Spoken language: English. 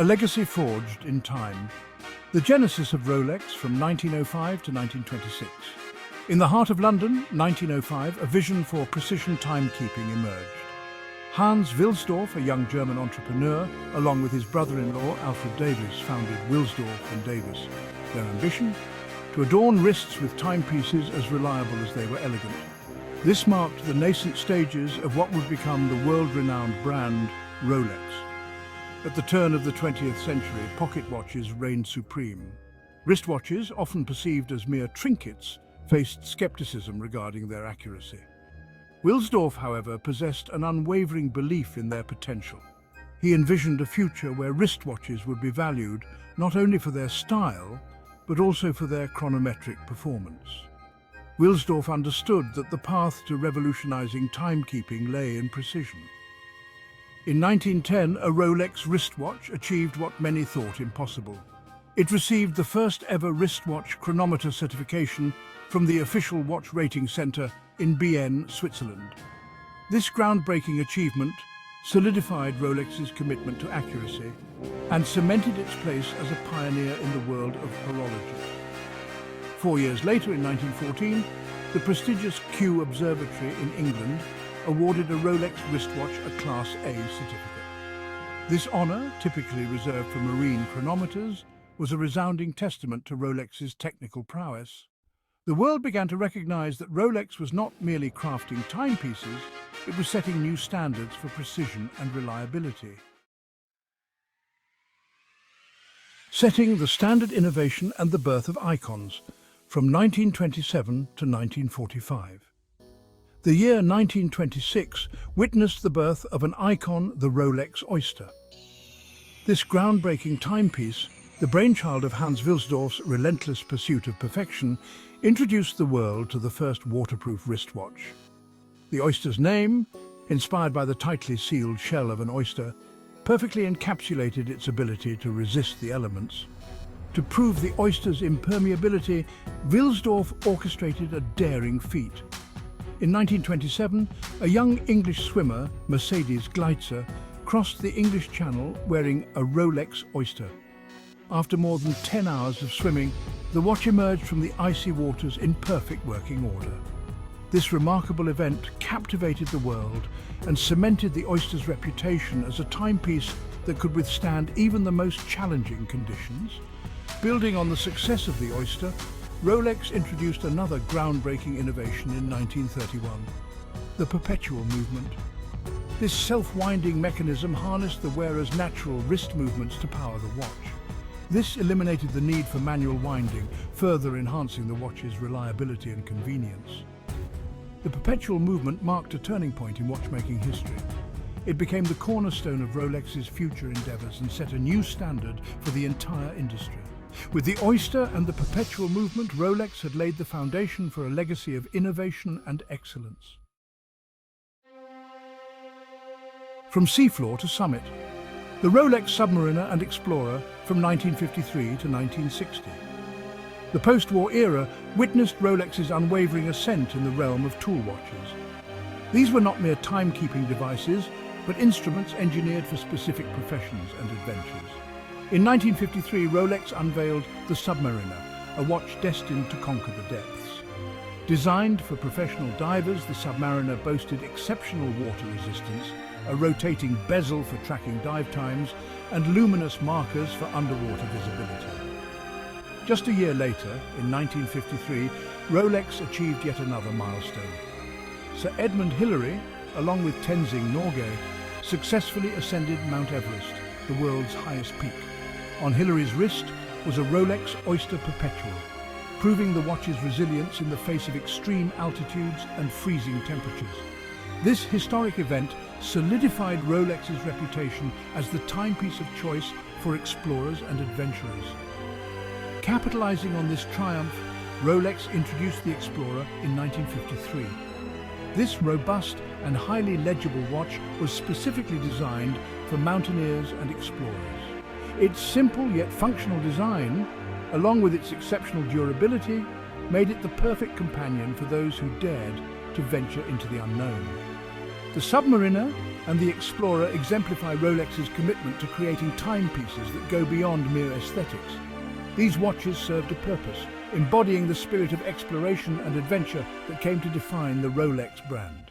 A legacy forged in time. The genesis of Rolex from 1905 to 1926. In the heart of London, 1905, a vision for precision timekeeping emerged. Hans Wilsdorf, a young German entrepreneur, along with his brother-in-law Alfred Davis, founded Wilsdorf and Davis. Their ambition? To adorn wrists with timepieces as reliable as they were elegant. This marked the nascent stages of what would become the world-renowned brand Rolex. At the turn of the 20th century, pocket watches reigned supreme. Wristwatches, often perceived as mere trinkets, faced skepticism regarding their accuracy. Wilsdorf, however, possessed an unwavering belief in their potential. He envisioned a future where wristwatches would be valued not only for their style, but also for their chronometric performance. Wilsdorf understood that the path to revolutionizing timekeeping lay in precision. In 1910, a Rolex wristwatch achieved what many thought impossible. It received the first ever wristwatch chronometer certification from the official watch rating center in Bienne, Switzerland. This groundbreaking achievement solidified Rolex's commitment to accuracy and cemented its place as a pioneer in the world of horology. 4 years later, in 1914, the prestigious Kew Observatory in England awarded a Rolex wristwatch a Class A certificate. This honor, typically reserved for marine chronometers, was a resounding testament to Rolex's technical prowess. The world began to recognize that Rolex was not merely crafting timepieces, it was setting new standards for precision and reliability. Setting the standard innovation and the birth of icons, from 1927 to 1945. The year 1926 witnessed the birth of an icon, the Rolex Oyster. This groundbreaking timepiece, the brainchild of Hans Wilsdorf's relentless pursuit of perfection, introduced the world to the first waterproof wristwatch. The Oyster's name, inspired by the tightly sealed shell of an oyster, perfectly encapsulated its ability to resist the elements. To prove the Oyster's impermeability, Wilsdorf orchestrated a daring feat. In 1927, a young English swimmer, Mercedes Gleitze, crossed the English Channel wearing a Rolex Oyster. After more than 10 hours of swimming, the watch emerged from the icy waters in perfect working order. This remarkable event captivated the world and cemented the Oyster's reputation as a timepiece that could withstand even the most challenging conditions. Building on the success of the Oyster, Rolex introduced another groundbreaking innovation in 1931, the Perpetual movement. This self-winding mechanism harnessed the wearer's natural wrist movements to power the watch. This eliminated the need for manual winding, further enhancing the watch's reliability and convenience. The Perpetual movement marked a turning point in watchmaking history. It became the cornerstone of Rolex's future endeavors and set a new standard for the entire industry. With the Oyster and the Perpetual movement, Rolex had laid the foundation for a legacy of innovation and excellence. From seafloor to summit, the Rolex Submariner and Explorer from 1953 to 1960. The post-war era witnessed Rolex's unwavering ascent in the realm of tool watches. These were not mere timekeeping devices, but instruments engineered for specific professions and adventures. In 1953, Rolex unveiled the Submariner, a watch destined to conquer the depths. Designed for professional divers, the Submariner boasted exceptional water resistance, a rotating bezel for tracking dive times, and luminous markers for underwater visibility. Just a year later, in 1953, Rolex achieved yet another milestone. Sir Edmund Hillary, along with Tenzing Norgay, successfully ascended Mount Everest, the world's highest peak. On Hillary's wrist was a Rolex Oyster Perpetual, proving the watch's resilience in the face of extreme altitudes and freezing temperatures. This historic event solidified Rolex's reputation as the timepiece of choice for explorers and adventurers. Capitalizing on this triumph, Rolex introduced the Explorer in 1953. This robust and highly legible watch was specifically designed for mountaineers and explorers. Its simple yet functional design, along with its exceptional durability, made it the perfect companion for those who dared to venture into the unknown. The Submariner, and the Explorer exemplify Rolex's commitment to creating timepieces that go beyond mere aesthetics. These watches served a purpose, embodying the spirit of exploration and adventure that came to define the Rolex brand.